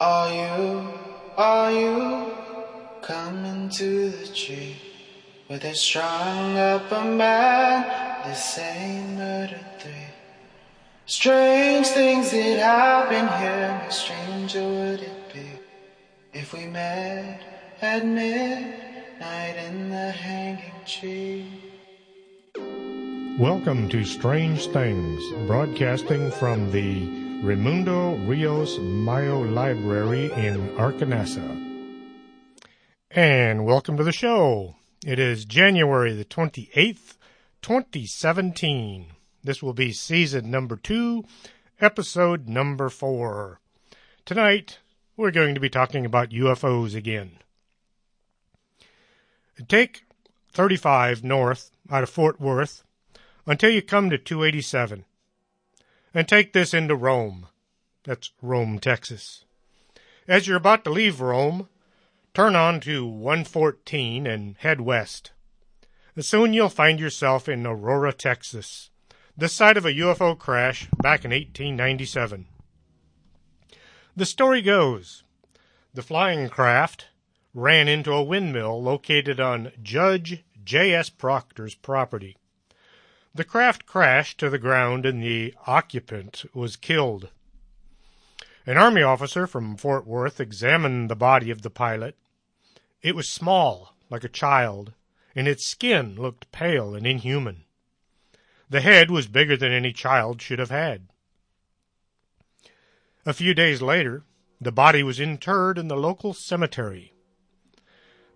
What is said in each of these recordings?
Are you coming to the tree where they strung up a man? They say murder three. Strange things that happen here. How stranger would it be if we met at midnight in the hanging tree? Welcome to Strange Things, broadcasting from the Raimundo Rios Mayo Library in Arkansas. And welcome to the show. It is January the 28th, 2017. This will be season number 2, episode number 4. Tonight, we're going to be talking about UFOs again. Take 35 north out of Fort Worth until you come to 287. And take this into Rome. That's Rome, Texas. As you're about to leave Rome, turn on to 114 and head west. Soon you'll find yourself in Aurora, Texas, the site of a UFO crash back in 1897. The story goes, the flying craft ran into a windmill located on Judge J.S. Proctor's property. The craft crashed to the ground and the occupant was killed. An Army officer from Fort Worth examined the body of the pilot. It was small, like a child, and its skin looked pale and inhuman. The head was bigger than any child should have had. A few days later, the body was interred in the local cemetery.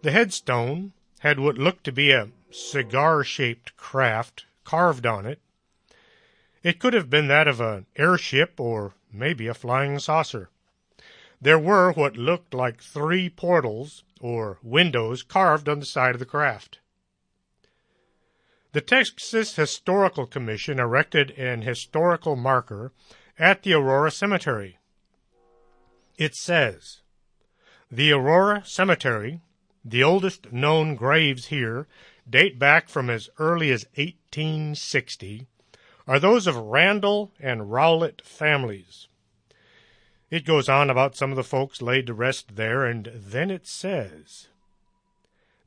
The headstone had what looked to be a cigar-shaped craft carved on it. It could have been that of an airship or maybe a flying saucer. There were what looked like 3 portals or windows carved on the side of the craft. The Texas Historical Commission erected an historical marker at the Aurora Cemetery. It says, "The Aurora Cemetery, the oldest known graves here, date back from as early as 1860, are those of Randall and Rowlett families." It goes on about some of the folks laid to rest there, and then it says,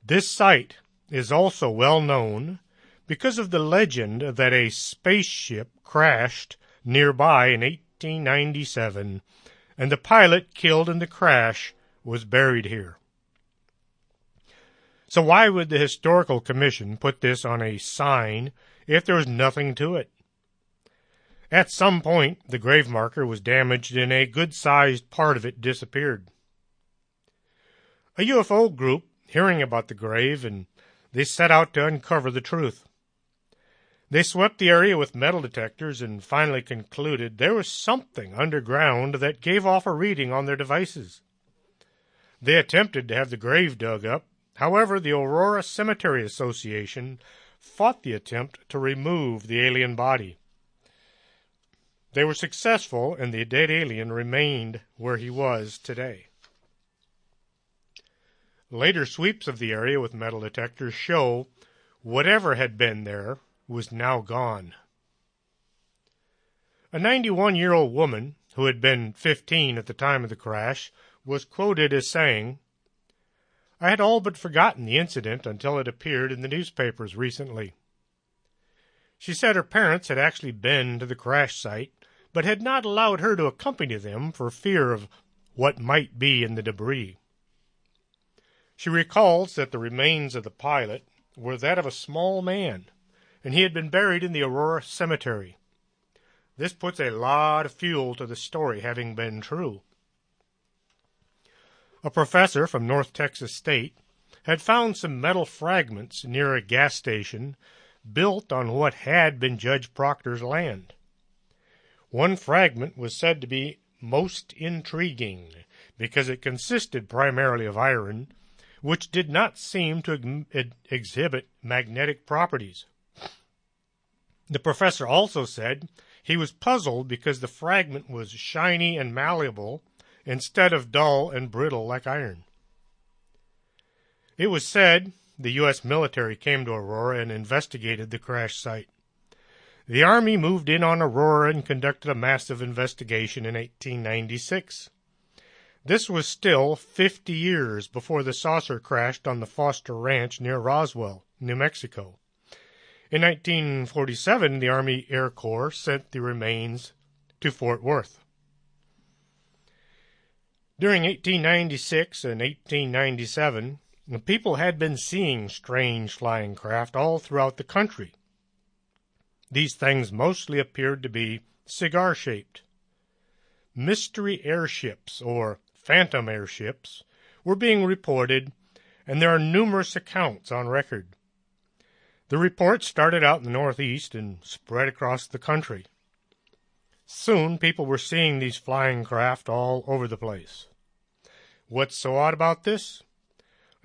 "This site is also well known because of the legend that a spaceship crashed nearby in 1897, and the pilot killed in the crash was buried here." So why would the Historical Commission put this on a sign if there was nothing to it? At some point, the grave marker was damaged and a good-sized part of it disappeared. A UFO group hearing about the grave, and they set out to uncover the truth. They swept the area with metal detectors and finally concluded there was something underground that gave off a reading on their devices. They attempted to have the grave dug up. However, the Aurora Cemetery Association fought the attempt to remove the alien body. They were successful, and the dead alien remained where he was today. Later sweeps of the area with metal detectors show whatever had been there was now gone. A 91-year-old woman, who had been 15 at the time of the crash, was quoted as saying, "I had all but forgotten the incident until it appeared in the newspapers recently." She said her parents had actually been to the crash site, but had not allowed her to accompany them for fear of what might be in the debris. She recalls that the remains of the pilot were that of a small man, and he had been buried in the Aurora Cemetery. This puts a lot of fuel to the story having been true. A professor from North Texas State had found some metal fragments near a gas station built on what had been Judge Proctor's land. One fragment was said to be most intriguing because it consisted primarily of iron, which did not seem to exhibit magnetic properties. The professor also said he was puzzled because the fragment was shiny and malleable instead of dull and brittle like iron. It was said the U.S. military came to Aurora and investigated the crash site. The Army moved in on Aurora and conducted a massive investigation in 1896. This was still 50 years before the saucer crashed on the Foster Ranch near Roswell, New Mexico. In 1947, the Army Air Corps sent the remains to Fort Worth. During 1896 and 1897, the people had been seeing strange flying craft all throughout the country. These things mostly appeared to be cigar-shaped. Mystery airships, or phantom airships, were being reported, and there are numerous accounts on record. The reports started out in the Northeast and spread across the country. Soon people were seeing these flying craft all over the place. What's so odd about this?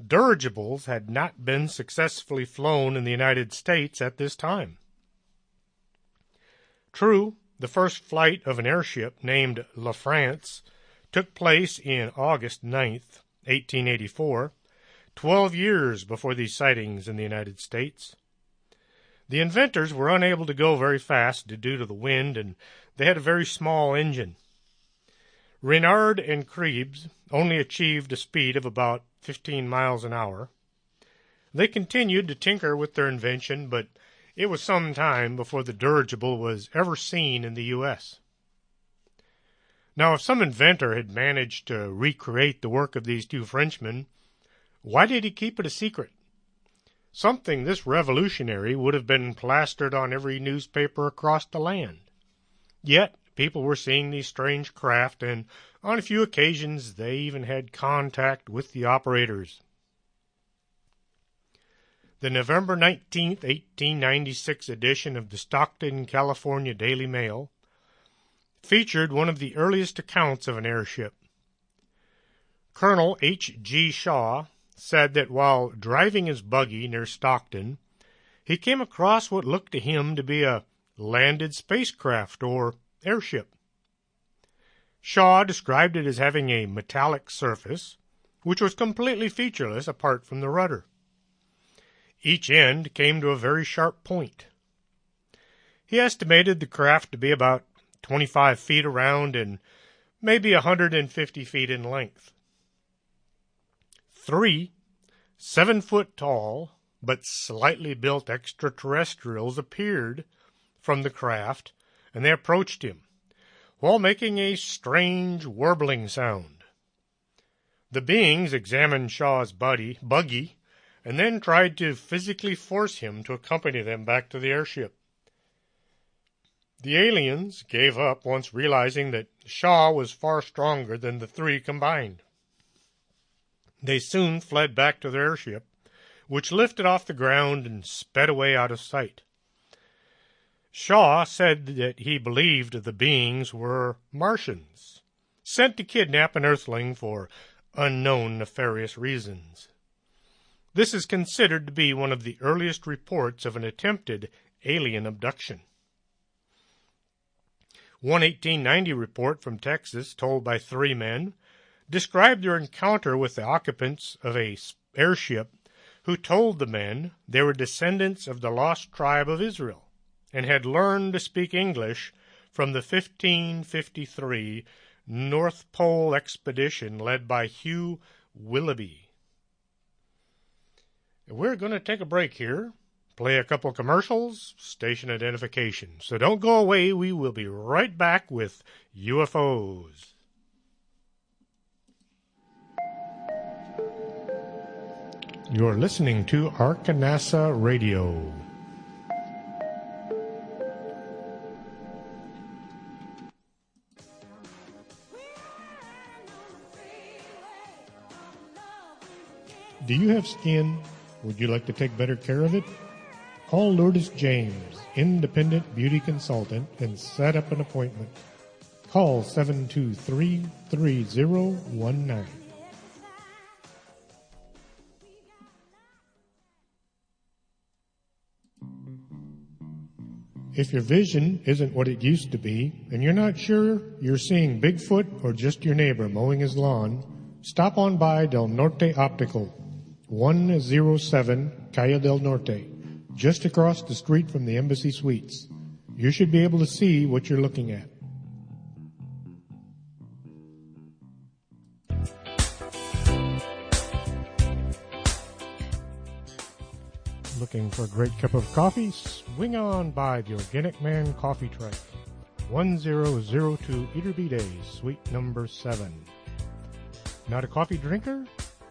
Dirigibles had not been successfully flown in the United States at this time. True, the first flight of an airship named La France took place in August 9th, 1884, 12 years before these sightings in the United States. The inventors were unable to go very fast due to the wind, and they had a very small engine. Renard and Krebs only achieved a speed of about 15 miles an hour. They continued to tinker with their invention, but it was some time before the dirigible was ever seen in the U.S. Now, if some inventor had managed to recreate the work of these two Frenchmen, why did he keep it a secret? Something this revolutionary would have been plastered on every newspaper across the land. Yet, people were seeing these strange craft, and on a few occasions they even had contact with the operators. The November 19, 1896 edition of the Stockton, California Daily Mail featured one of the earliest accounts of an airship. Colonel H.G. Shaw said that while driving his buggy near Stockton, he came across what looked to him to be a landed spacecraft or airship. Shaw described it as having a metallic surface, which was completely featureless apart from the rudder. Each end came to a very sharp point. He estimated the craft to be about 25 feet around and maybe 150 feet in length. 3 7-foot-tall but slightly built extraterrestrials appeared from the craft, and they approached him, while making a strange warbling sound. The beings examined Shaw's buggy, and then tried to physically force him to accompany them back to the airship. The aliens gave up once realizing that Shaw was far stronger than the three combined. They soon fled back to their airship, which lifted off the ground and sped away out of sight. Shaw said that he believed the beings were Martians, sent to kidnap an Earthling for unknown nefarious reasons. This is considered to be one of the earliest reports of an attempted alien abduction. One 1890 report from Texas, told by 3 men, described their encounter with the occupants of a airship who told the men they were descendants of the lost tribe of Israel and had learned to speak English from the 1553 North Pole expedition led by Hugh Willoughby. We're going to take a break here, play a couple commercials, station identification. So don't go away. We will be right back with UFOs. You're listening to Arkanasa Radio. Do you have skin? Would you like to take better care of it? Call Lourdes James, independent beauty consultant, and set up an appointment. Call 723-3019. If your vision isn't what it used to be, and you're not sure you're seeing Bigfoot or just your neighbor mowing his lawn, stop on by Del Norte Optical, 107 Calle del Norte, just across the street from the Embassy Suites. You should be able to see what you're looking at. Looking for a great cup of coffee? Swing on by the Organic Man Coffee Truck, 1002 Iterbide, Suite number 7. Not a coffee drinker?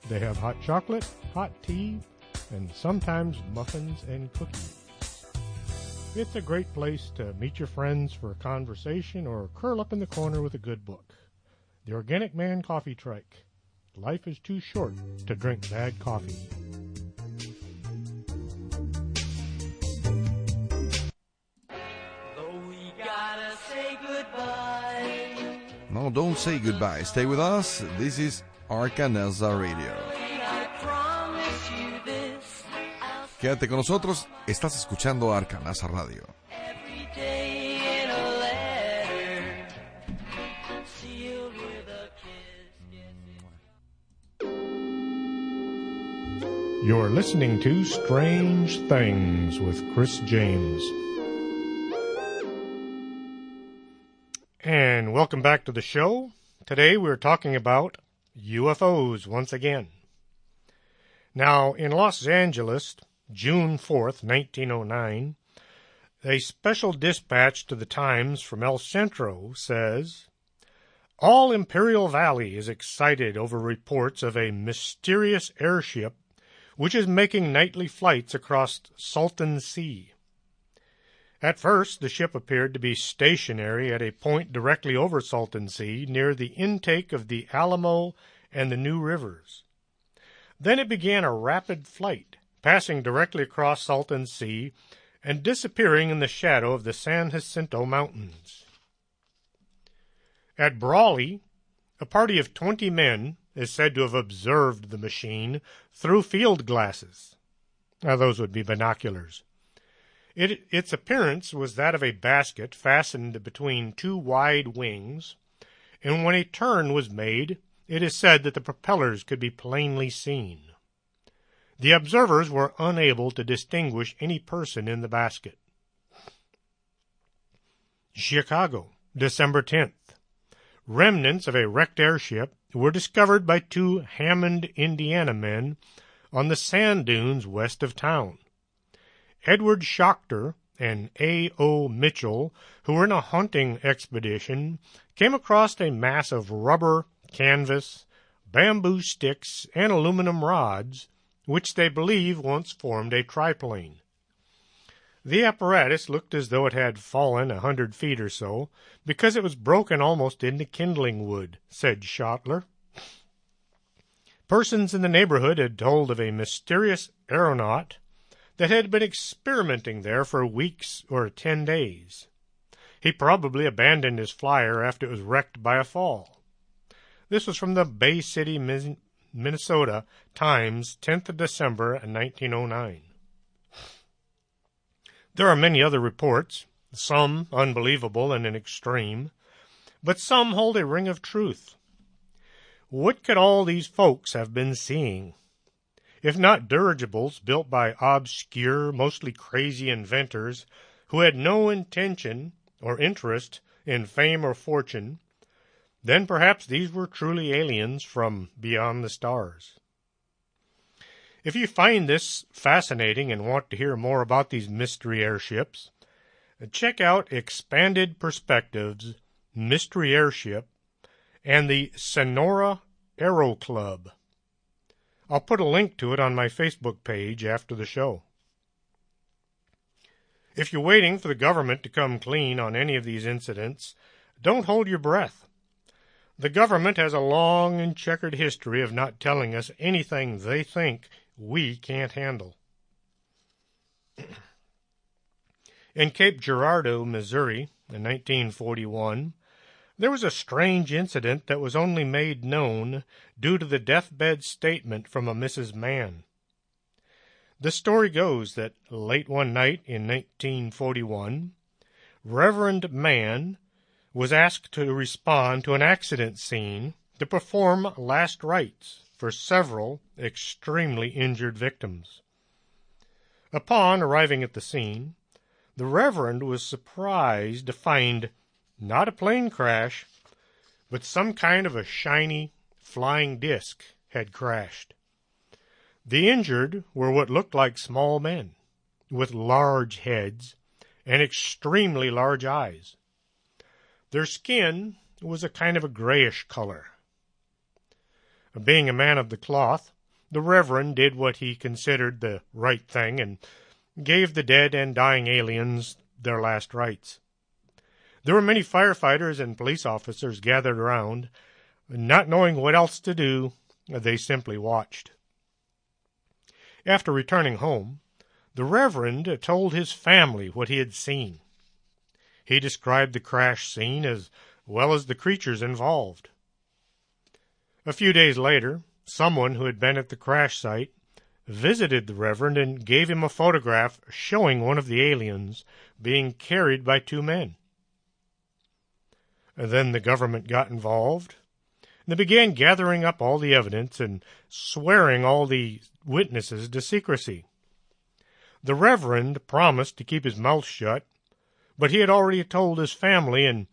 They have hot chocolate, hot tea, and sometimes muffins and cookies. It's a great place to meet your friends for a conversation or curl up in the corner with a good book. The Organic Man Coffee Truck. Life is too short to drink bad coffee. No, don't say goodbye. Stay with us. This is Arcanasa Radio. Quédate con nosotros. Estás escuchando Arcanasa Radio. You're listening to Strange Things with Chris James. And welcome back to the show. Today we're talking about UFOs once again. Now, in Los Angeles, June 4th, 1909, a special dispatch to the Times from El Centro says, "All Imperial Valley is excited over reports of a mysterious airship which is making nightly flights across Salton Sea. At first, the ship appeared to be stationary at a point directly over Salton Sea, near the intake of the Alamo and the New Rivers. Then it began a rapid flight, passing directly across Salton Sea and disappearing in the shadow of the San Jacinto Mountains. At Brawley, a party of 20 men is said to have observed the machine through field glasses. Now, those would be binoculars. Its appearance was that of a basket fastened between two wide wings, and when a turn was made, it is said that the propellers could be plainly seen. The observers were unable to distinguish any person in the basket. Chicago, December 10th. Remnants of a wrecked airship were discovered by 2 Hammond, Indiana men on the sand dunes west of town. Edward Schachter and A.O. Mitchell, who were in a hunting expedition, came across a mass of rubber, canvas, bamboo sticks, and aluminum rods, which they believe once formed a triplane. The apparatus looked as though it had fallen 100 feet or so, because it was broken almost into kindling wood, said Schottler. Persons in the neighborhood had told of a mysterious aeronaut that had been experimenting there for weeks or 10 days. He probably abandoned his flyer after it was wrecked by a fall. This was from the Bay City, Minnesota Times, 10th of December, 1909. There are many other reports, some unbelievable in an extreme, but some hold a ring of truth. What could all these folks have been seeing? If not dirigibles built by obscure, mostly crazy inventors who had no intention or interest in fame or fortune, then perhaps these were truly aliens from beyond the stars. If you find this fascinating and want to hear more about these mystery airships, check out Expanded Perspectives, Mystery Airship, and the Sonora Aero Club. I'll put a link to it on my Facebook page after the show. If you're waiting for the government to come clean on any of these incidents, don't hold your breath. The government has a long and checkered history of not telling us anything they think we can't handle. In Cape Girardeau, Missouri, in 1941, there was a strange incident that was only made known due to the deathbed statement from a Mrs. Mann. The story goes that late one night in 1941, Reverend Mann was asked to respond to an accident scene to perform last rites for several extremely injured victims. Upon arriving at the scene, the Reverend was surprised to find not a plane crash, but some kind of a shiny, flying disc had crashed. The injured were what looked like small men, with large heads and extremely large eyes. Their skin was a kind of a grayish color. Being a man of the cloth, the Reverend did what he considered the right thing and gave the dead and dying aliens their last rites. There were many firefighters and police officers gathered around. Not knowing what else to do, they simply watched. After returning home, the Reverend told his family what he had seen. He described the crash scene as well as the creatures involved. A few days later, someone who had been at the crash site visited the Reverend and gave him a photograph showing one of the aliens being carried by two men. And then the government got involved. They began gathering up all the evidence and swearing all the witnesses to secrecy. The Reverend promised to keep his mouth shut, but he had already told his family, and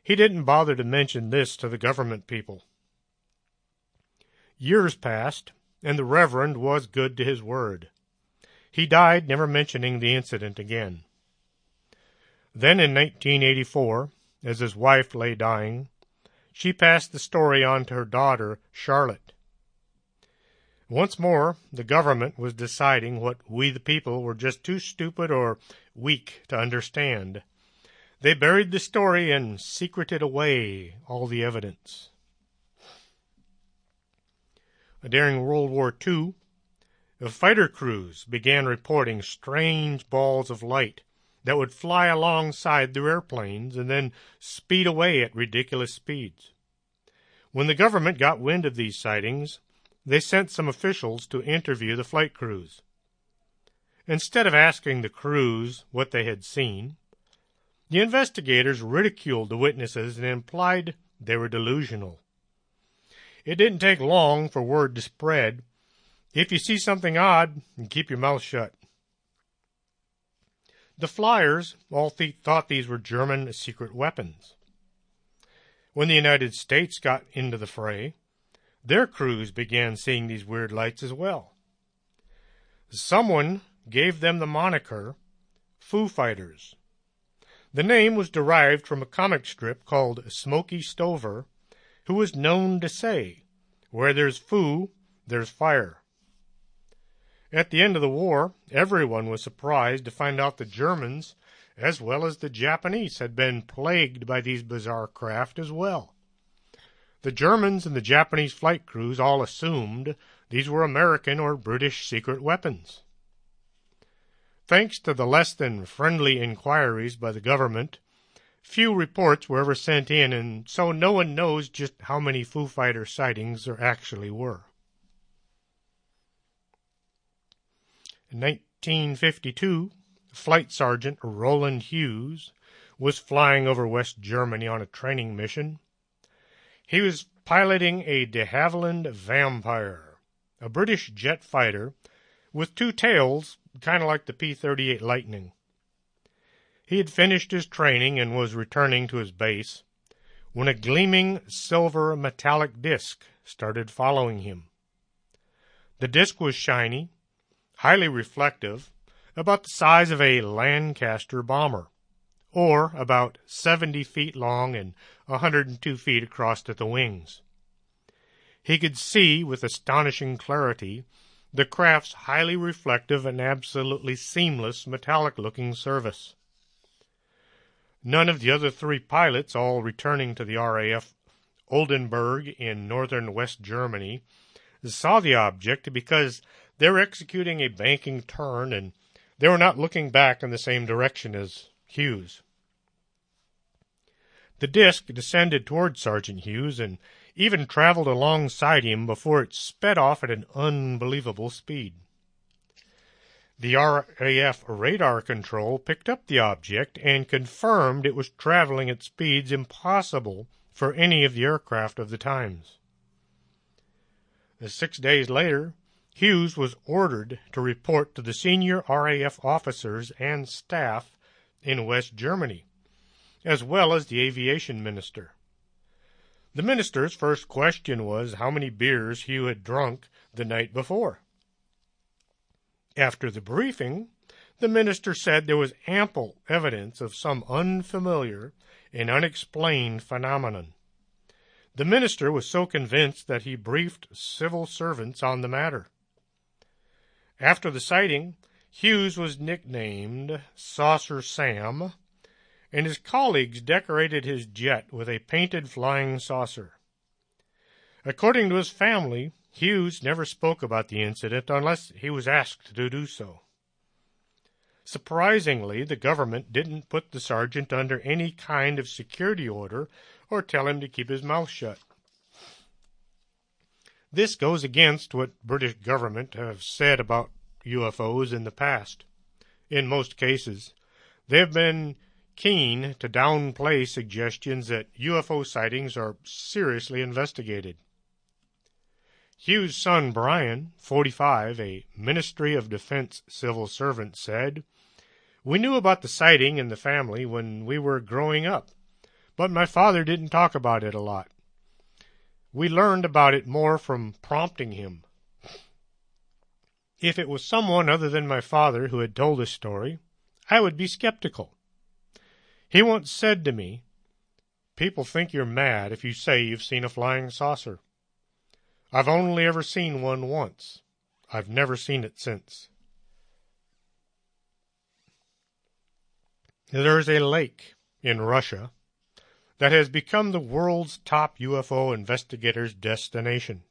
he didn't bother to mention this to the government people. Years passed, and the Reverend was good to his word. He died, never mentioning the incident again. Then in 1984, as his wife lay dying, she passed the story on to her daughter, Charlotte. Once more, the government was deciding what we the people were just too stupid or weak to understand. They buried the story and secreted away all the evidence. During World War II, the fighter crews began reporting strange balls of light that would fly alongside their airplanes and then speed away at ridiculous speeds. When the government got wind of these sightings, they sent some officials to interview the flight crews. Instead of asking the crews what they had seen, the investigators ridiculed the witnesses and implied they were delusional. It didn't take long for word to spread. If you see something odd, keep your mouth shut. The flyers all thought these were German secret weapons. When the United States got into the fray, their crews began seeing these weird lights as well. Someone gave them the moniker Foo Fighters. The name was derived from a comic strip called Smokey Stover, who was known to say, "Where there's foo, there's fire." At the end of the war, everyone was surprised to find out the Germans, as well as the Japanese, had been plagued by these bizarre craft as well. The Germans and the Japanese flight crews all assumed these were American or British secret weapons. Thanks to the less than friendly inquiries by the government, few reports were ever sent in, and so no one knows just how many Foo Fighter sightings there actually were. In 1952, Flight Sergeant Roland Hughes was flying over West Germany on a training mission. He was piloting a de Havilland Vampire, a British jet fighter with two tails, kind of like the P-38 Lightning. He had finished his training and was returning to his base when a gleaming silver metallic disc started following him. The disc was shiny, highly reflective, about the size of a Lancaster bomber, or about 70 feet long and 102 feet across at the wings. He could see with astonishing clarity the craft's highly reflective and absolutely seamless metallic-looking surface. None of the other three pilots, all returning to the RAF Oldenburg in northern West Germany, saw the object because they were executing a banking turn and they were not looking back in the same direction as Hughes. The disc descended toward Sergeant Hughes and even traveled alongside him before it sped off at an unbelievable speed. The RAF radar control picked up the object and confirmed it was traveling at speeds impossible for any of the aircraft of the times. 6 days later, Hughes was ordered to report to the senior RAF officers and staff in West Germany, as well as the aviation minister. The minister's first question was how many beers Hugh had drunk the night before. After the briefing, the minister said there was ample evidence of some unfamiliar and unexplained phenomenon. The minister was so convinced that he briefed civil servants on the matter. After the sighting, Hughes was nicknamed Saucer Sam, and his colleagues decorated his jet with a painted flying saucer. According to his family, Hughes never spoke about the incident unless he was asked to do so. Surprisingly, the government didn't put the sergeant under any kind of security order or tell him to keep his mouth shut. This goes against what British government have said about UFOs in the past. In most cases, they have been keen to downplay suggestions that UFO sightings are seriously investigated. Hughes' son Brian, 45, a Ministry of Defense civil servant, said, "We knew about the sighting in the family when we were growing up, but my father didn't talk about it a lot. We learned about it more from prompting him. If it was someone other than my father who had told the story, I would be skeptical. He once said to me, 'People think you're mad if you say you've seen a flying saucer. I've only ever seen one once. I've never seen it since.'" There's a lake in Russia that has become the world's top UFO investigators' destination.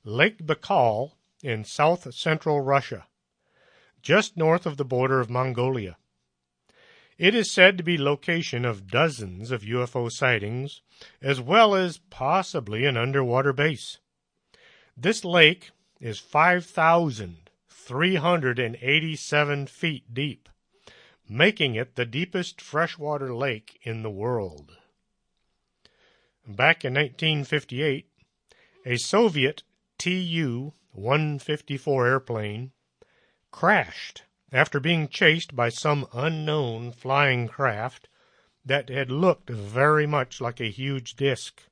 Lake Baikal in south-central Russia, just north of the border of Mongolia. It is said to be location of dozens of UFO sightings, as well as possibly an underwater base. This lake is 5,387 feet deep, making it the deepest freshwater lake in the world. Back in 1958, a Soviet Tu-154 airplane crashed after being chased by some unknown flying craft that had looked very much like a huge disk.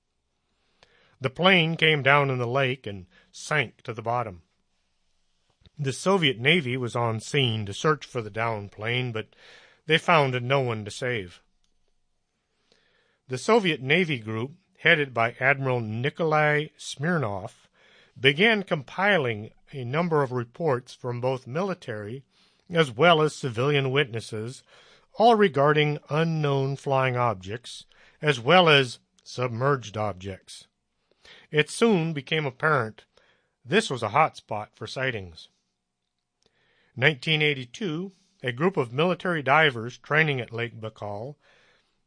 The plane came down in the lake and sank to the bottom. The Soviet Navy was on scene to search for the downed plane, but they found no one to save. The Soviet Navy group, headed by Admiral Nikolai Smirnov, began compiling a number of reports from both military as well as civilian witnesses, all regarding unknown flying objects as well as submerged objects. It soon became apparent this was a hot spot for sightings. 1982, a group of military divers training at Lake Baikal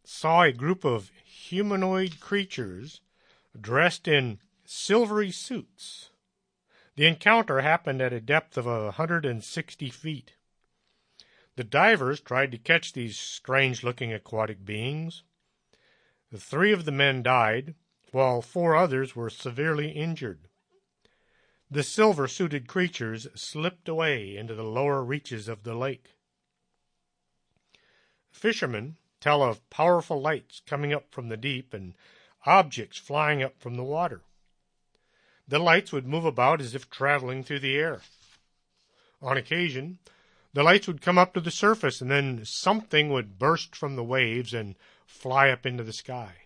saw a group of humanoid creatures dressed in silvery suits. The encounter happened at a depth of 160 feet. The divers tried to catch these strange-looking aquatic beings. 3 of the men died, while 4 others were severely injured. The silver-suited creatures slipped away into the lower reaches of the lake. Fishermen tell of powerful lights coming up from the deep and objects flying up from the water. The lights would move about as if traveling through the air. On occasion, the lights would come up to the surface, and then something would burst from the waves and fly up into the sky.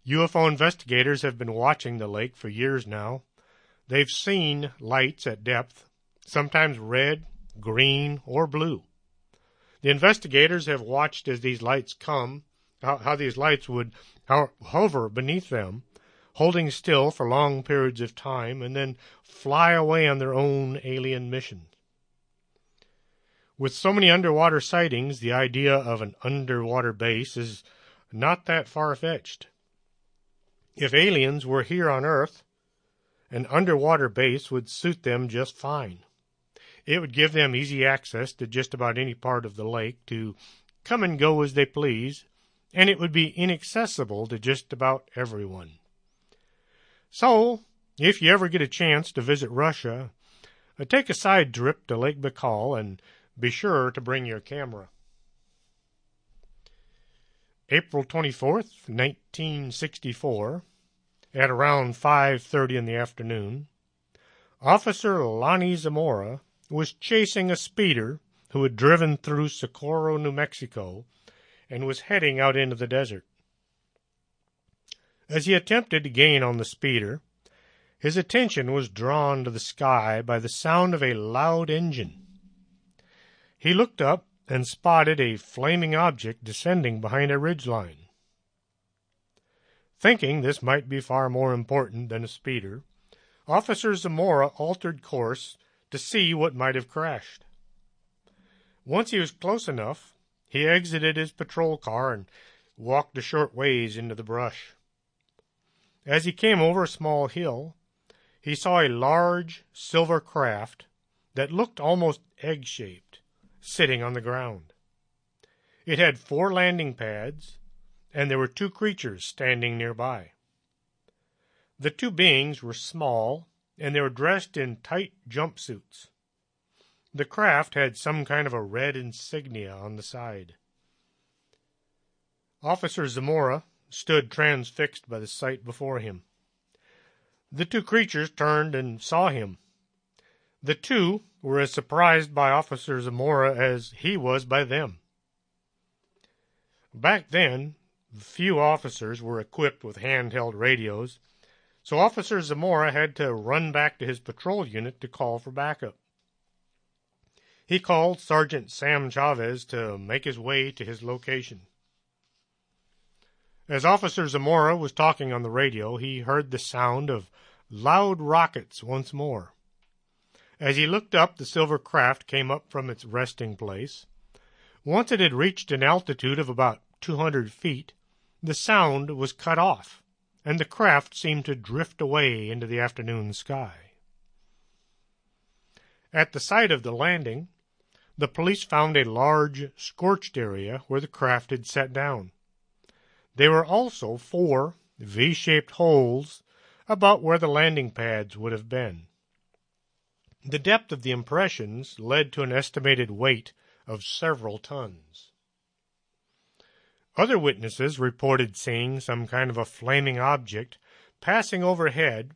UFO investigators have been watching the lake for years now. They've seen lights at depth, sometimes red, green, or blue. The investigators have watched as these lights come, how these lights would hover beneath them, holding still for long periods of time, and then fly away on their own alien mission. With so many underwater sightings, the idea of an underwater base is not that far-fetched. If aliens were here on Earth, an underwater base would suit them just fine. It would give them easy access to just about any part of the lake to come and go as they please, and it would be inaccessible to just about everyone. So, if you ever get a chance to visit Russia, take a side trip to Lake Baikal and be sure to bring your camera. April 24th, 1964, at around 5:30 in the afternoon, Officer Lonnie Zamora was chasing a speeder who had driven through Socorro, New Mexico, and was heading out into the desert. As he attempted to gain on the speeder, his attention was drawn to the sky by the sound of a loud engine. He looked up and spotted a flaming object descending behind a ridgeline. Thinking this might be far more important than a speeder, Officer Zamora altered course to see what might have crashed. Once he was close enough, he exited his patrol car and walked a short ways into the brush. As he came over a small hill, he saw a large silver craft that looked almost egg-shaped, sitting on the ground. It had 4 landing pads, and there were 2 creatures standing nearby. The 2 beings were small, and they were dressed in tight jumpsuits. The craft had some kind of a red insignia on the side. Officer Zamora stood transfixed by the sight before him. The 2 creatures turned and saw him. The 2 were as surprised by Officer Zamora as he was by them. Back then, few officers were equipped with handheld radios, so Officer Zamora had to run back to his patrol unit to call for backup. He called Sergeant Sam Chavez to make his way to his location. As Officer Zamora was talking on the radio, he heard the sound of loud rockets once more. As he looked up, the silver craft came up from its resting place. Once it had reached an altitude of about 200 feet, the sound was cut off, and the craft seemed to drift away into the afternoon sky. At the site of the landing, the police found a large, scorched area where the craft had set down. There were also 4 V-shaped holes about where the landing pads would have been. The depth of the impressions led to an estimated weight of several tons. Other witnesses reported seeing some kind of a flaming object passing overhead,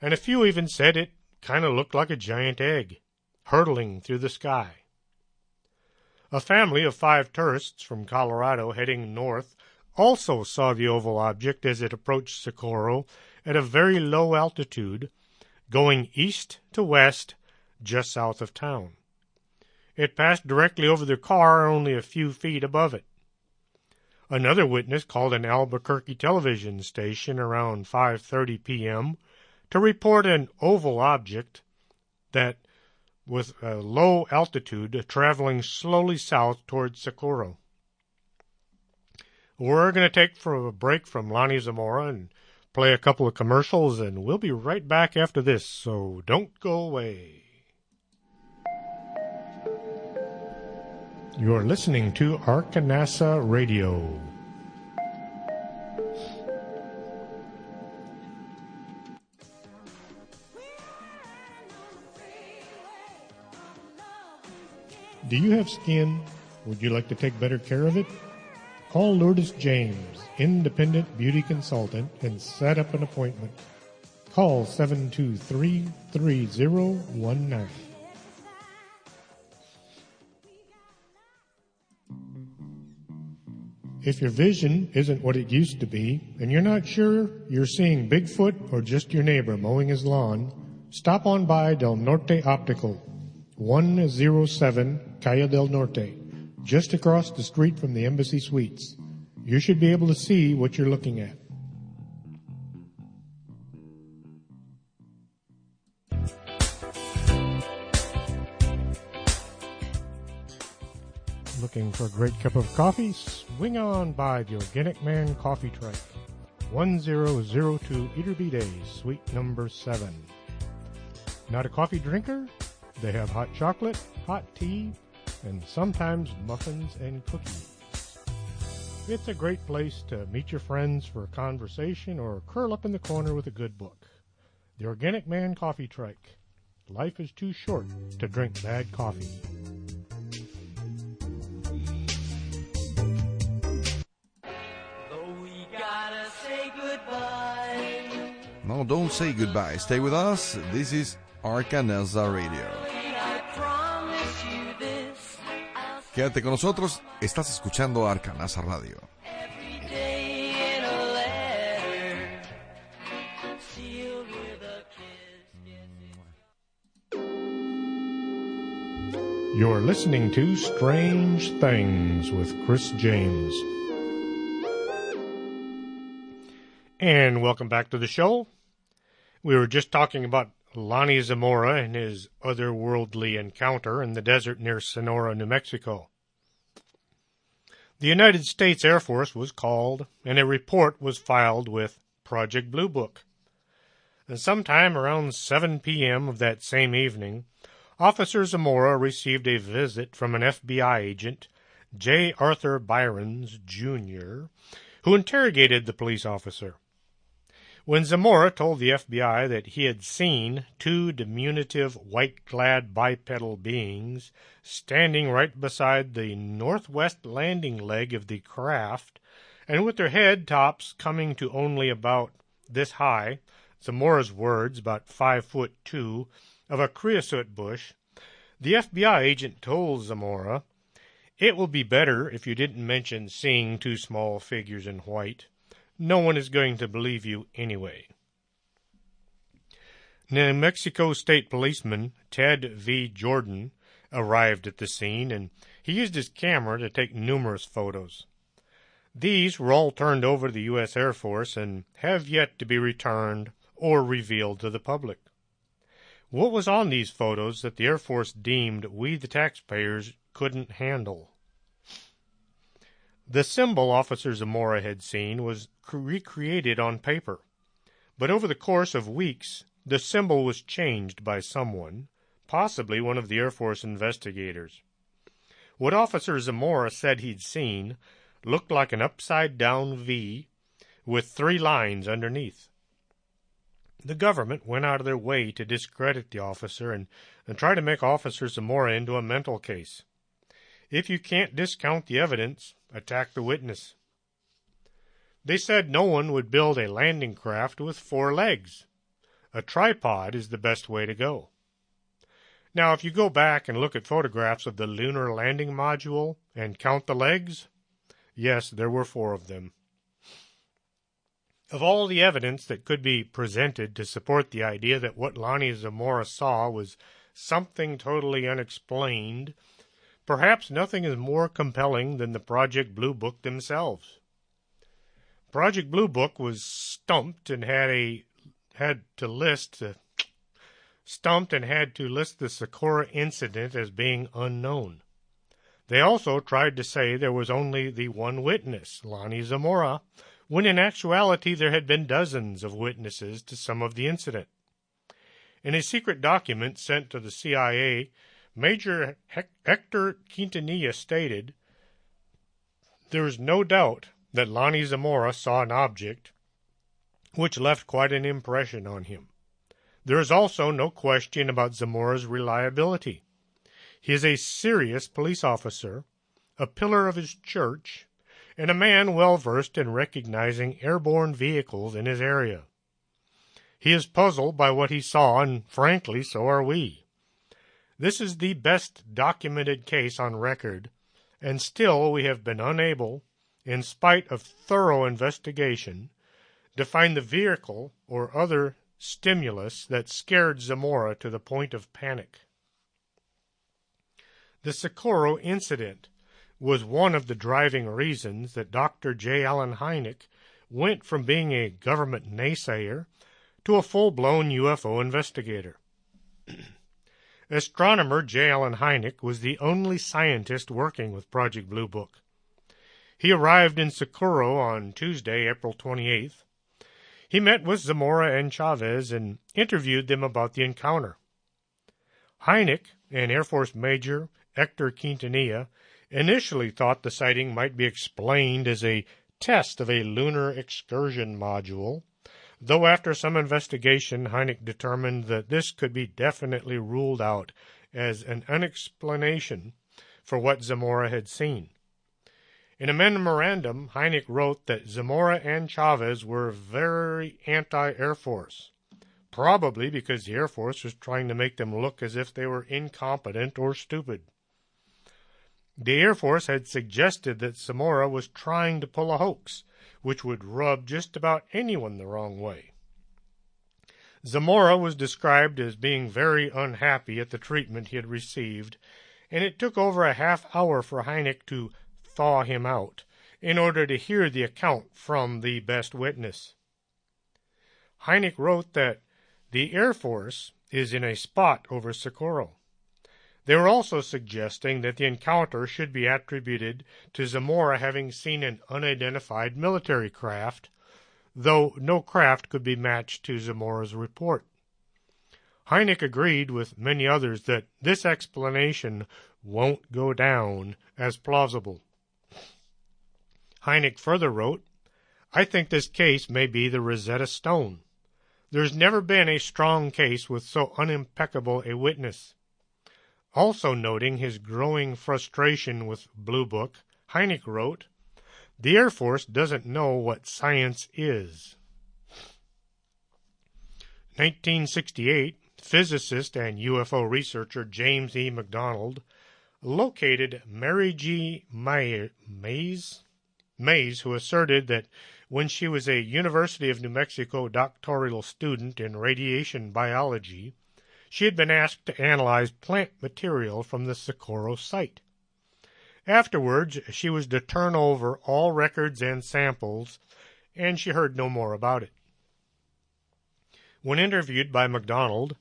and a few even said it kind of looked like a giant egg, hurtling through the sky. A family of 5 tourists from Colorado heading north also saw the oval object as it approached Socorro at a very low altitude, going east to west just south of town. It passed directly over their car only a few feet above it. Another witness called an Albuquerque television station around 5:30 p.m. to report an oval object that with a low altitude traveling slowly south towards Socorro. We're going to take a break from Lonnie Zamora and play a couple of commercials, and we'll be right back after this, so don't go away. You're listening to Arkanasa Radio. Do you have skin? Would you like to take better care of it? Call Lourdes James, independent beauty consultant, and set up an appointment. Call 723-3019. If your vision isn't what it used to be, and you're not sure you're seeing Bigfoot or just your neighbor mowing his lawn, stop on by Del Norte Optical, 107 Calle del Norte, just across the street from the Embassy Suites. You should be able to see what you're looking at. Looking for a great cup of coffee? Swing on by the Organic Man Coffee Truck, 1002 Eaterby Day, Suite number 7. Not a coffee drinker? They have hot chocolate, hot tea, and sometimes muffins and cookies. It's a great place to meet your friends for a conversation or curl up in the corner with a good book. The Organic Man Coffee Trike. Life is too short to drink bad coffee. No, don't say goodbye. Stay with us. This is Arcanelza Radio. Quédate con nosotros. Estás escuchando Arcanelza Radio. You're listening to Strange Things with Chris James. And welcome back to the show. We were just talking about Lonnie Zamora and his otherworldly encounter in the desert near Sonora, New Mexico. The United States Air Force was called, and a report was filed with Project Blue Book. And sometime around 7 p.m. of that same evening, Officer Zamora received a visit from an FBI agent, J. Arthur Byrons, Jr., who interrogated the police officer. When Zamora told the FBI that he had seen two diminutive, white-clad bipedal beings standing right beside the northwest landing leg of the craft, and with their head tops coming to only about this high, Zamora's words, about 5'2", of a creosote bush, the FBI agent told Zamora, "It will be better if you didn't mention seeing two small figures in white. No one is going to believe you anyway." New Mexico State Policeman Ted V. Jordan arrived at the scene, and he used his camera to take numerous photos. These were all turned over to the U.S. Air Force and have yet to be returned or revealed to the public. What was on these photos that the Air Force deemed we, the taxpayers, couldn't handle? The symbol Officer Zamora had seen was recreated on paper, but over the course of weeks, the symbol was changed by someone, possibly one of the Air Force investigators. What Officer Zamora said he'd seen looked like an upside-down V with 3 lines underneath. The government went out of their way to discredit the officer and try to make Officer Zamora into a mental case. If you can't discount the evidence, attack the witness. They said no one would build a landing craft with 4 legs. A tripod is the best way to go. Now, if you go back and look at photographs of the lunar landing module and count the legs, yes, there were 4 of them. Of all the evidence that could be presented to support the idea that what Lonnie Zamora saw was something totally unexplained, perhaps nothing is more compelling than the Project Blue Book themselves. Project Blue Book was stumped and had to list the Socorro incident as being unknown. They also tried to say there was only the one witness, Lonnie Zamora, when in actuality there had been dozens of witnesses to some of the incident. In a secret document sent to the CIA, Major Hector Quintanilla stated, "There is no doubt that Lonnie Zamora saw an object which left quite an impression on him. There is also no question about Zamora's reliability. He is a serious police officer, a pillar of his church, and a man well versed in recognizing airborne vehicles in his area. He is puzzled by what he saw, and frankly, so are we. This is the best documented case on record, and still we have been unable, in spite of thorough investigation, to find the vehicle or other stimulus that scared Zamora to the point of panic." The Socorro incident was one of the driving reasons that Dr. J. Allen Hynek went from being a government naysayer to a full-blown UFO investigator. Astronomer J. Allen Hynek was the only scientist working with Project Blue Book. He arrived in Socorro on Tuesday, April 28th. He met with Zamora and Chavez and interviewed them about the encounter. Hynek and Air Force Major Hector Quintanilla initially thought the sighting might be explained as a test of a lunar excursion module, though after some investigation, Hynek determined that this could be definitely ruled out as an explanation for what Zamora had seen. In a memorandum, Hynek wrote that Zamora and Chavez were very anti-Air Force, probably because the Air Force was trying to make them look as if they were incompetent or stupid. The Air Force had suggested that Zamora was trying to pull a hoax, which would rub just about anyone the wrong way. Zamora was described as being very unhappy at the treatment he had received, and it took over a half hour for Hynek to thaw him out in order to hear the account from the best witness. Hynek wrote that the Air Force is in a spot over Socorro. They were also suggesting that the encounter should be attributed to Zamora having seen an unidentified military craft, though no craft could be matched to Zamora's report. Hynek agreed with many others that this explanation won't go down as plausible. Hynek further wrote, "I think this case may be the Rosetta Stone. There's never been a strong case with so unimpeccable a witness." Also noting his growing frustration with Blue Book, Hynek wrote, "The Air Force doesn't know what science is." 1968, physicist and UFO researcher James E. McDonald located Mary G. Mays, who asserted that when she was a University of New Mexico doctoral student in radiation biology, she had been asked to analyze plant material from the Socorro site. Afterwards, she was to turn over all records and samples, and she heard no more about it. When interviewed by McDonald,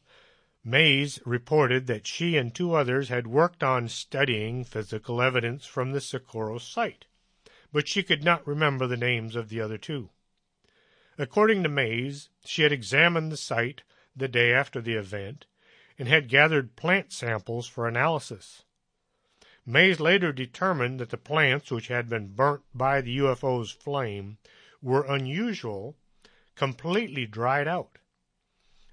Mays reported that she and two others had worked on studying physical evidence from the Socorro site, but she could not remember the names of the other two. According to Mays, she had examined the site the day after the event and had gathered plant samples for analysis. Mays later determined that the plants which had been burnt by the UFO's flame were unusual, completely dried out.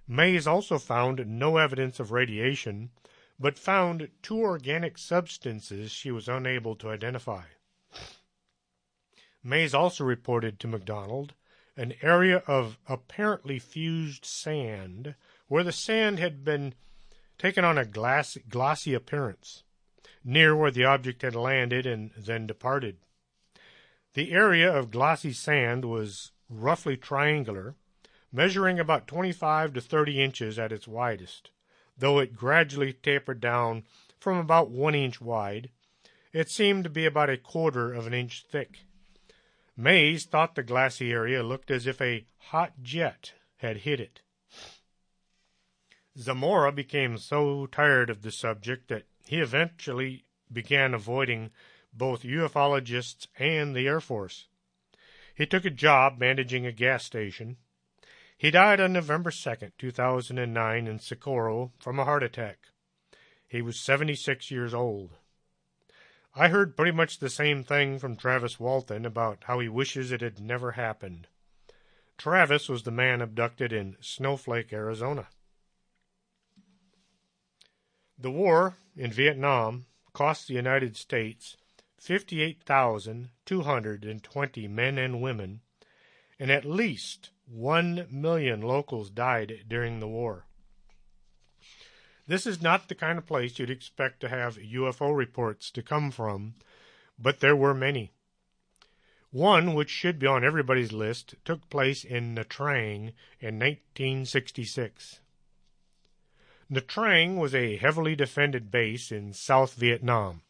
Mays also found no evidence of radiation, but found two organic substances she was unable to identify. Mays also reported to McDonald an area of apparently fused sand, where the sand had been taken on a glossy appearance, near where the object had landed and then departed. The area of glossy sand was roughly triangular, measuring about 25 to 30 inches at its widest, though it gradually tapered down from about 1 inch wide. It seemed to be about 1/4 of an inch thick. Mays thought the glassy area looked as if a hot jet had hit it. Zamora became so tired of the subject that he eventually began avoiding both ufologists and the Air Force. He took a job managing a gas station. He died on November 2nd, 2009 in Socorro from a heart attack. He was 76 years old. I heard pretty much the same thing from Travis Walton about how he wishes it had never happened. Travis was the man abducted in Snowflake, Arizona. The war in Vietnam cost the United States 58,220 men and women, and at least 1 million locals died during the war. This is not the kind of place you'd expect to have UFO reports to come from, but there were many. One, which should be on everybody's list, took place in Nha Trang in 1966. Nha Trang was a heavily defended base in South Vietnam.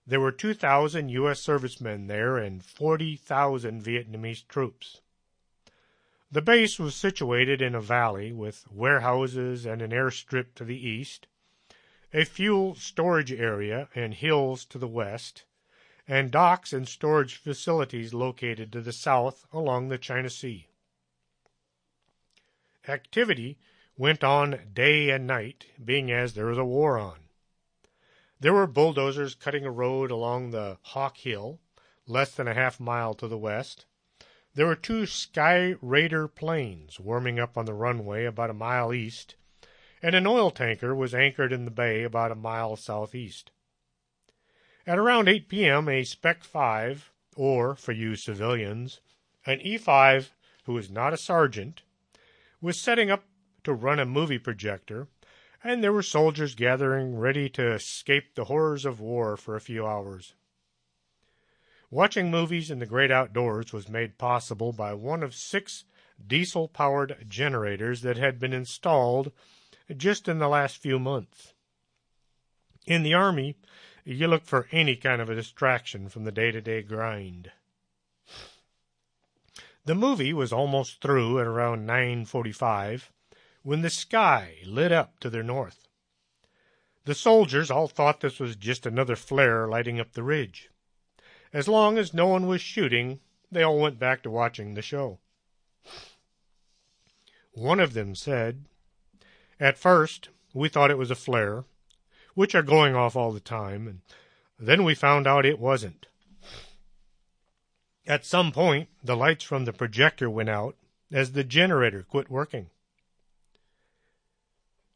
There were 2,000 U.S. servicemen there and 40,000 Vietnamese troops. The base was situated in a valley with warehouses and an airstrip to the east, a fuel storage area and hills to the west, and docks and storage facilities located to the south along the China Sea. Activity went on day and night, being as there was a war on. There were bulldozers cutting a road along the Hawk Hill, less than a half mile to the west. There were 2 Sky Raider planes warming up on the runway about a mile east, and an oil tanker was anchored in the bay about a mile southeast. At around 8 p.m., a Spec 5 or, for you civilians, an E5 who is not a sergeant, was setting up to run a movie projector, and there were soldiers gathering ready to escape the horrors of war for a few hours. Watching movies in the great outdoors was made possible by one of 6 diesel-powered generators that had been installed just in the last few months. In the Army, you look for any kind of a distraction from the day-to-day grind. The movie was almost through at around 9:45 when the sky lit up to their north. The soldiers all thought this was just another flare lighting up the ridge. As long as no one was shooting, they all went back to watching the show. One of them said, "At first, we thought it was a flare, which are going off all the time, and then we found out it wasn't. At some point, the lights from the projector went out as the generator quit working.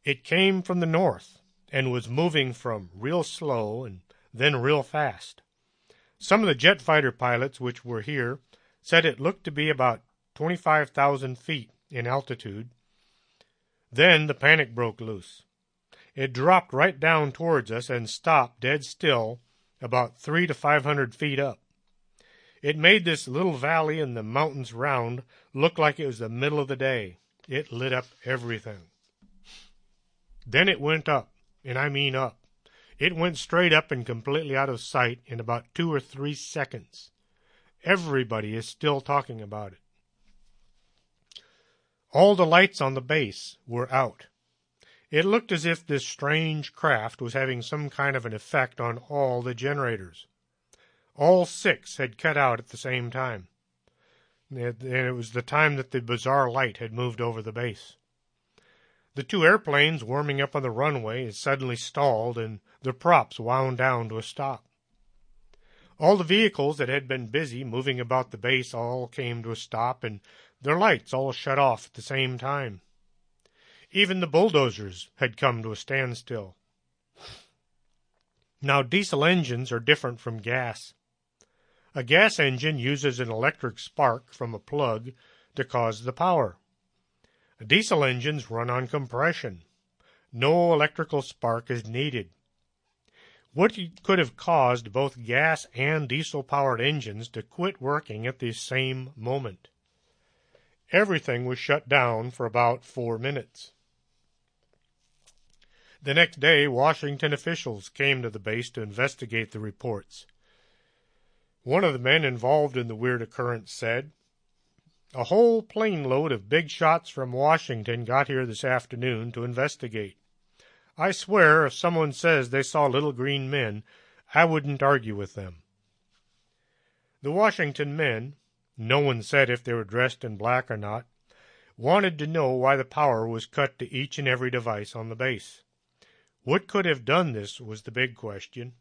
It came from the north and was moving from real slow and then real fast. Some of the jet fighter pilots which were here said it looked to be about 25,000 feet in altitude. Then the panic broke loose. It dropped right down towards us and stopped dead still about 300 to 500 feet up. It made this little valley in the mountains round look like it was the middle of the day. It lit up everything. Then it went up, and I mean up. It went straight up and completely out of sight in about 2 or 3 seconds. Everybody is still talking about it. All the lights on the base were out. It looked as if this strange craft was having some kind of an effect on all the generators. All 6 had cut out at the same time, and it was the time that the bizarre light had moved over the base. The 2 airplanes warming up on the runway had suddenly stalled, and the props wound down to a stop. All the vehicles that had been busy moving about the base all came to a stop, and their lights all shut off at the same time. Even the bulldozers had come to a standstill. Now, diesel engines are different from gas. A gas engine uses an electric spark from a plug to cause the power. Diesel engines run on compression. No electrical spark is needed. What could have caused both gas and diesel-powered engines to quit working at the same moment? Everything was shut down for about 4 minutes. The next day, Washington officials came to the base to investigate the reports. One of the men involved in the weird occurrence said, "A whole plane load of big shots from Washington got here this afternoon to investigate. I swear if someone says they saw little green men, I wouldn't argue with them." The Washington men, no one said if they were dressed in black or not, wanted to know why the power was cut to each and every device on the base. What could have done this was the big question.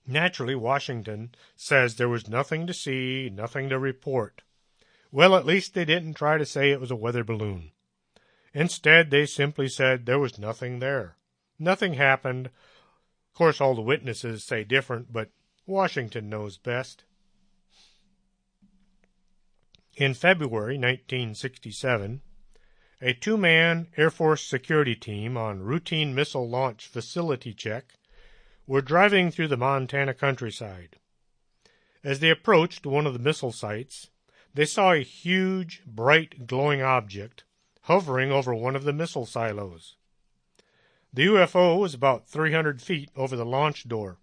Naturally, Washington says there was nothing to see, nothing to report. Well, at least they didn't try to say it was a weather balloon. Instead, they simply said there was nothing there. Nothing happened. Of course, all the witnesses say different, but Washington knows best. In February 1967, a 2-man Air Force security team on routine missile launch facility check were driving through the Montana countryside. As they approached one of the missile sites, they saw a huge, bright, glowing object hovering over one of the missile silos. The UFO was about 300 feet over the launch door.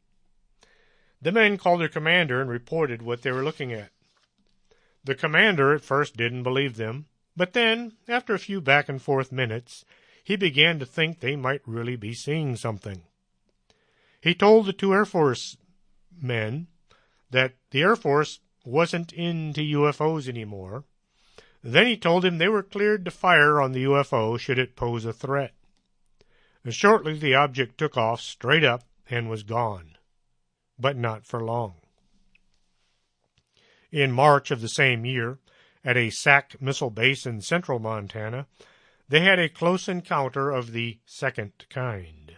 The men called their commander and reported what they were looking at. The commander at first didn't believe them, but then, after a few back-and-forth minutes, he began to think they might really be seeing something. He told the 2 Air Force men that the Air Force wasn't into UFOs anymore. Then he told him they were cleared to fire on the UFO should it pose a threat. And shortly the object took off straight up and was gone, but not for long. In March of the same year, at a SAC missile base in central Montana, they had a close encounter of the second kind.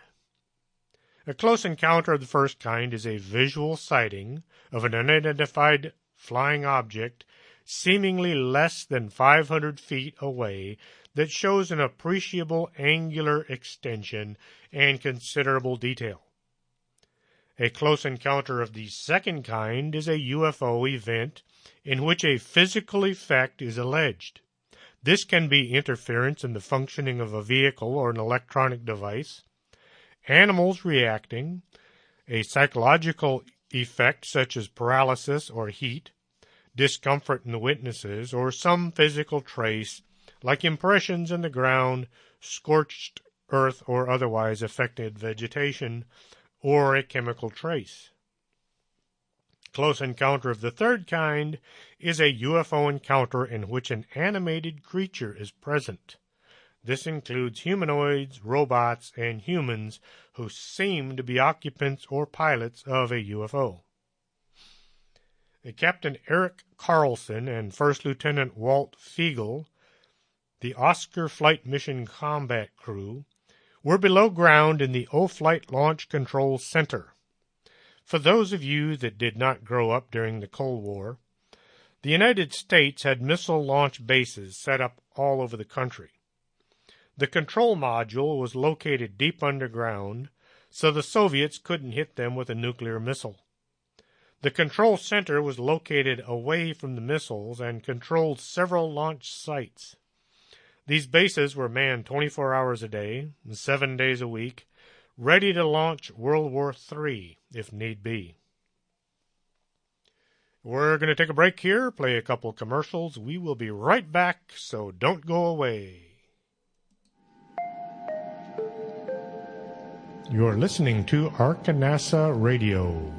A close encounter of the first kind is a visual sighting of an unidentified flying object seemingly less than 500 feet away that shows an appreciable angular extension and considerable detail. A close encounter of the second kind is a UFO event in which a physical effect is alleged. This can be interference in the functioning of a vehicle or an electronic device, animals reacting, a psychological effect such as paralysis or heat, discomfort in the witnesses, or some physical trace like impressions in the ground, scorched earth, or otherwise affected vegetation, or a chemical trace. Close encounter of the third kind is a UFO encounter in which an animated creature is present. This includes humanoids, robots, and humans who seem to be occupants or pilots of a UFO. Captain Eric Carlson and First Lieutenant Walt Fiegel, the Oscar Flight Mission Combat Crew, were below ground in the O-Flight Launch Control Center. For those of you that did not grow up during the Cold War, the United States had missile launch bases set up all over the country. The control module was located deep underground, so the Soviets couldn't hit them with a nuclear missile. The control center was located away from the missiles and controlled several launch sites. These bases were manned 24 hours a day, 7 days a week, ready to launch World War III if need be. We're going to take a break here, play a couple of commercials. We will be right back, so don't go away. You're listening to Arkanasa Radio.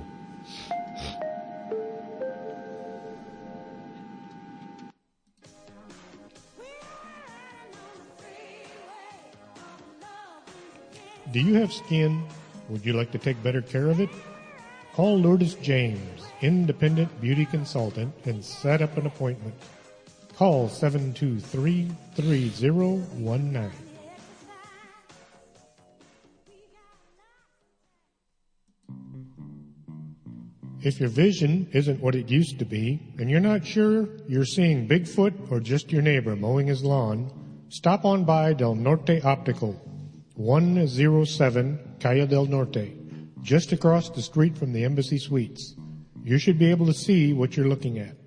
Do you have skin? Would you like to take better care of it? Call Lourdes James, independent beauty consultant, and set up an appointment. Call 723-3019. If your vision isn't what it used to be, and you're not sure you're seeing Bigfoot or just your neighbor mowing his lawn, stop on by Del Norte Optical, 107 Calle del Norte, just across the street from the Embassy Suites. You should be able to see what you're looking at.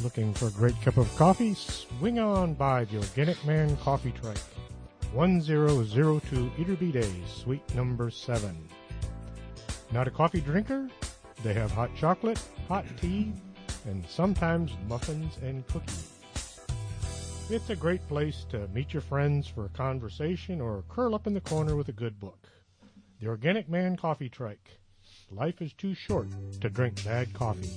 Looking for a great cup of coffee? Swing on by the Organic Man Coffee Truck, 1002 Iterbide, suite number 7. Not a coffee drinker? They have hot chocolate, hot tea, and sometimes muffins and cookies. It's a great place to meet your friends for a conversation or curl up in the corner with a good book. The Organic Man Coffee Truck. Life is too short to drink bad coffee.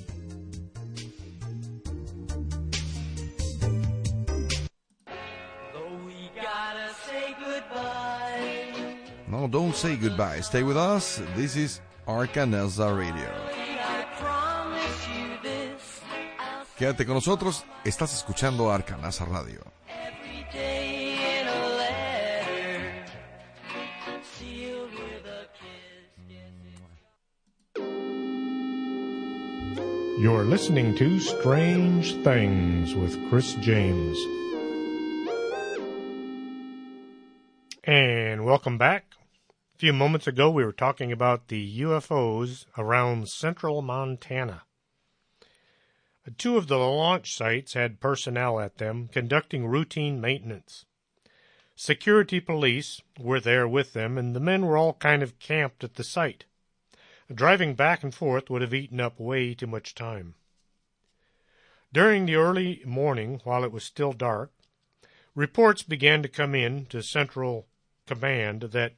No, don't say goodbye. Stay with us. This is Arkanasa Radio. Quédate con nosotros. Estás escuchando Arkanasa Radio. You're listening to Strange Things with Chris James. And welcome back. A few moments ago, we were talking about the UFOs around central Montana. 2 of the launch sites had personnel at them conducting routine maintenance. Security police were there with them, and the men were all kind of camped at the site. Driving back and forth would have eaten up way too much time. During the early morning, while it was still dark, reports began to come in to Central Command that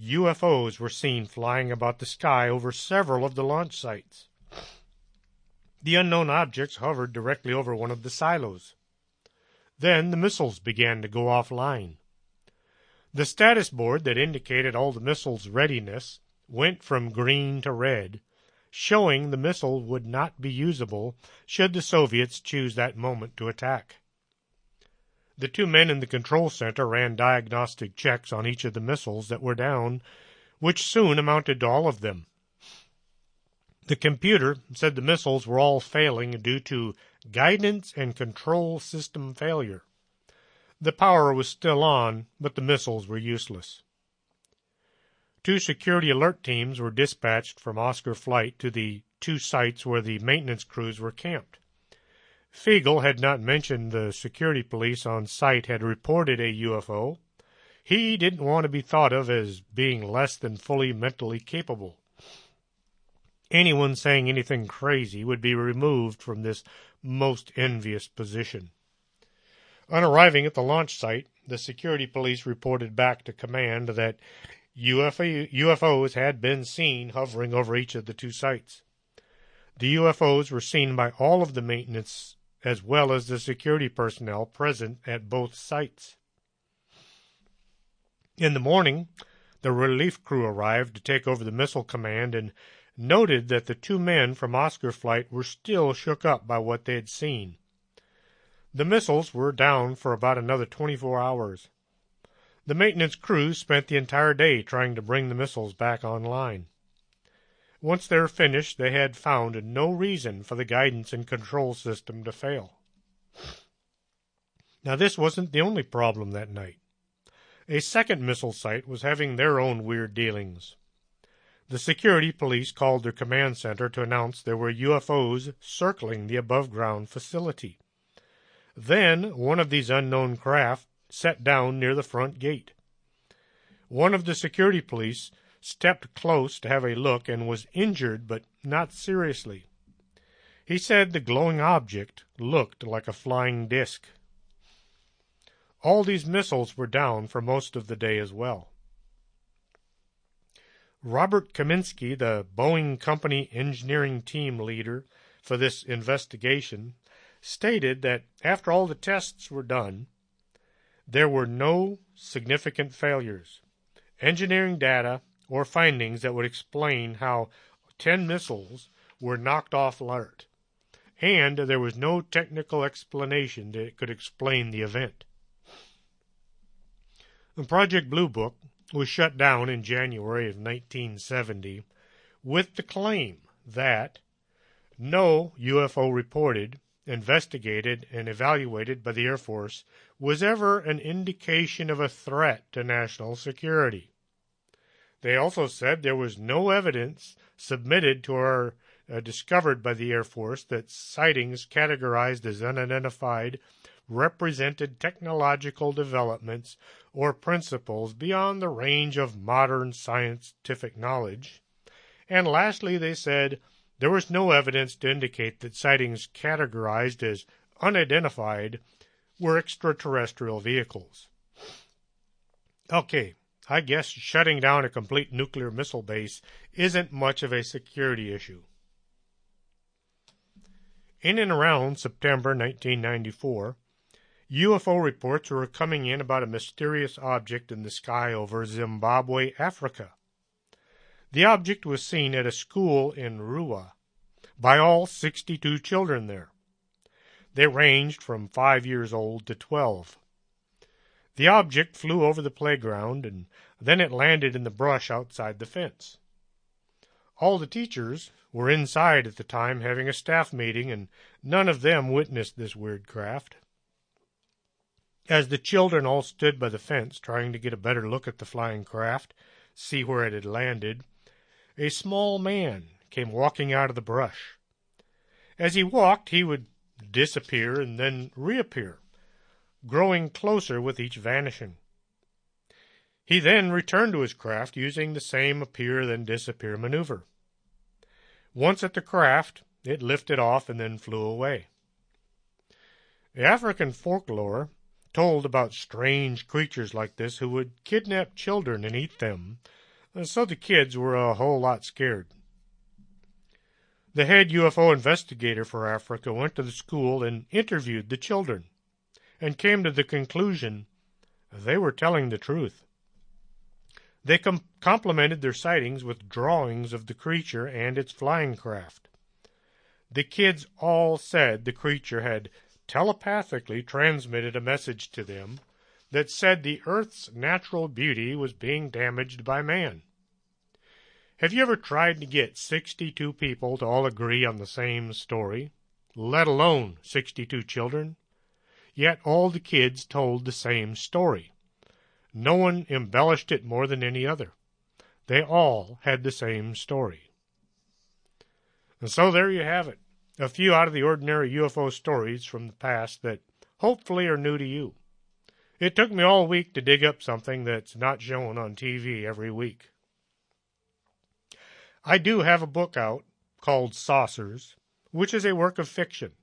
UFOs were seen flying about the sky over several of the launch sites. The unknown objects hovered directly over one of the silos. Then the missiles began to go offline. The status board that indicated all the missiles' readiness went from green to red, showing the missile would not be usable should the Soviets choose that moment to attack. The two men in the control center ran diagnostic checks on each of the missiles that were down, which soon amounted to all of them. The computer said the missiles were all failing due to guidance and control system failure. The power was still on, but the missiles were useless. 2 security alert teams were dispatched from Oscar Flight to the 2 sites where the maintenance crews were camped. Fiegel had not mentioned the security police on site had reported a UFO. He didn't want to be thought of as being less than fully mentally capable. Anyone saying anything crazy would be removed from this most envious position. On arriving at the launch site, the security police reported back to command that UFOs had been seen hovering over each of the 2 sites. The UFOs were seen by all of the maintenance as well as the security personnel present at both sites. In the morning, the relief crew arrived to take over the missile command and noted that the 2 men from Oscar Flight were still shook up by what they had seen. The missiles were down for about another 24 hours. The maintenance crews spent the entire day trying to bring the missiles back online. Once they were finished, they had found no reason for the guidance and control system to fail. Now, this wasn't the only problem that night. A second missile site was having their own weird dealings. The security police called their command center to announce there were UFOs circling the above-ground facility. Then, one of these unknown craft set down near the front gate. One of the security police stepped close to have a look and was injured, but not seriously. He said the glowing object looked like a flying disc. All these missiles were down for most of the day as well. Robert Kaminsky, the Boeing Company engineering team leader for this investigation, stated that after all the tests were done, there were no significant failures, engineering data, or findings that would explain how 10 missiles were knocked off alert, and there was no technical explanation that could explain the event. The Project Blue Book was shut down in January of 1970 with the claim that no UFO reported, investigated, and evaluated by the Air Force was ever an indication of a threat to national security. They also said there was no evidence submitted to or discovered by the Air Force that sightings categorized as unidentified represented technological developments or principles beyond the range of modern scientific knowledge. And lastly, they said there was no evidence to indicate that sightings categorized as unidentified were extraterrestrial vehicles. Okay, I guess shutting down a complete nuclear missile base isn't much of a security issue. In and around September 1994, UFO reports were coming in about a mysterious object in the sky over Zimbabwe, Africa. The object was seen at a school in Rua by all 62 children there. They ranged from 5 years old to 12. The object flew over the playground, and then it landed in the brush outside the fence. All the teachers were inside at the time having a staff meeting, and none of them witnessed this weird craft. As the children all stood by the fence trying to get a better look at the flying craft, see where it had landed, a small man came walking out of the brush. As he walked, he would disappear and then reappear, growing closer with each vanishing. He then returned to his craft using the same appear-then-disappear maneuver. Once at the craft, it lifted off and then flew away. The African folklore told about strange creatures like this who would kidnap children and eat them, so the kids were a whole lot scared. The head UFO investigator for Africa went to the school and interviewed the children, and came to the conclusion they were telling the truth. They complemented their sightings with drawings of the creature and its flying craft. The kids all said the creature had telepathically transmitted a message to them that said the Earth's natural beauty was being damaged by man. Have you ever tried to get 62 people to all agree on the same story, let alone 62 children? Yet all the kids told the same story. No one embellished it more than any other. They all had the same story. And so there you have it, a few out of the ordinary UFO stories from the past that hopefully are new to you. It took me all week to dig up something that's not shown on TV every week. I do have a book out called Saucers, which is a work of fiction,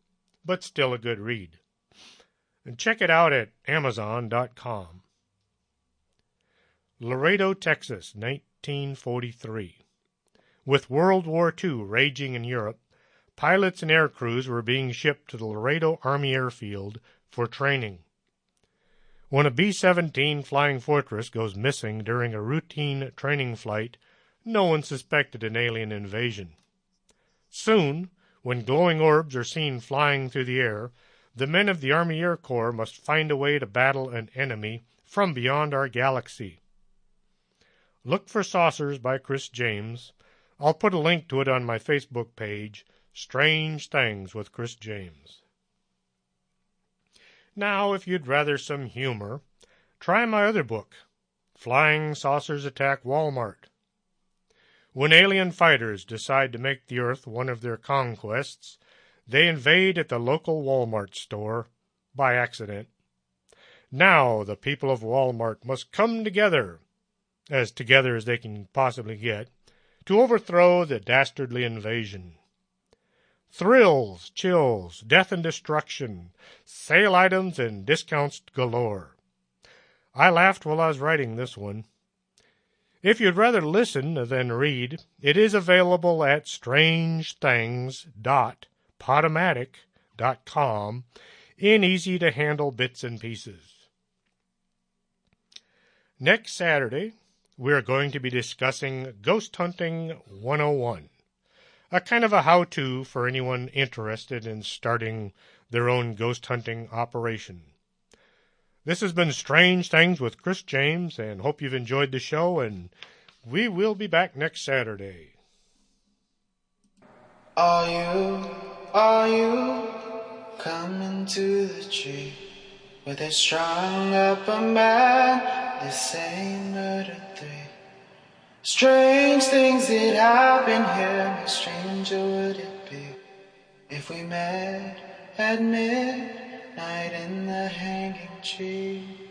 but still a good read. And check it out at Amazon.com. Laredo, Texas, 1943. With World War II raging in Europe, pilots and air crews were being shipped to the Laredo Army Airfield for training. When a B-17 Flying Fortress goes missing during a routine training flight, no one suspected an alien invasion. Soon, when glowing orbs are seen flying through the air, the men of the Army Air Corps must find a way to battle an enemy from beyond our galaxy. Look for Saucers by Chris James. I'll put a link to it on my Facebook page, Strange Things with Chris James. Now, if you'd rather some humor, try my other book, Flying Saucers Attack Walmart. When alien fighters decide to make the Earth one of their conquests, they invade at the local Walmart store by accident. Now the people of Walmart must come together as they can possibly get, to overthrow the dastardly invasion. Thrills, chills, death and destruction, sale items and discounts galore. I laughed while I was writing this one. If you'd rather listen than read, it is available at strangethings.podomatic.com in easy-to-handle bits and pieces. Next Saturday, we are going to be discussing Ghost Hunting 101, a kind of a how-to for anyone interested in starting their own ghost hunting operation. This has been Strange Things with Chris James, and hope you've enjoyed the show, and we will be back next Saturday. Are you coming to the tree where they strung up a man, they say murder 3? Strange things that happen here, how stranger would it be if we met at midnight in the hanging tree?